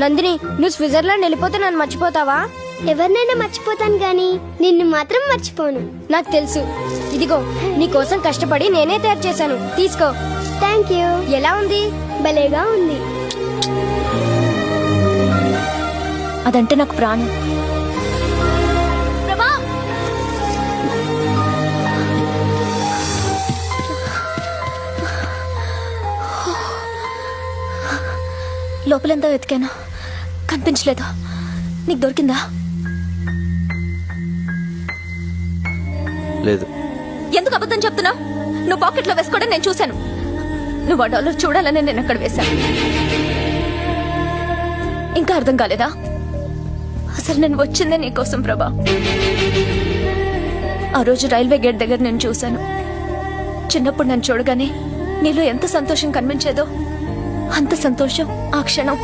నందిని, నువ్వు స్విట్జర్లాండ్ వెళ్ళిపోతే నన్ను మర్చిపోతావా? ఎవరినైనా మర్చిపోతాను గాని నిన్ను మాత్రం మర్చిపోను. నాకు తెలుసు. ఇదిగో నీ కోసం కష్టపడి నేనే తయారు చేశాను, తీసుకో. Thank you. ఎలా ఉంది? భలేగా ఉంది. అదంటే నాకు ప్రాణం. ప్రభా, లోపలంతా వెతికాను, కనిపించలేదు. నీకు దొరికిందా? లేదు. ఎందుకు అబద్ధం చెప్తున్నావు? నువ్వు పాకెట్లో వేసుకోవడం నేను చూశాను. నువ్వు ఆ డాలర్ చూడాలని నేను అక్కడ వేశాను. ఇంకా అర్థం కాలేదా? అసలు నేను వచ్చిందే నీకోసం ప్రభా. ఆ రోజు రైల్వే గేట్ దగ్గర నేను చూశాను. చిన్నప్పుడు నన్ను చూడగానే నీలో ఎంత సంతోషం కనిపించేదో అంత సంతోషం ఆ క్షణం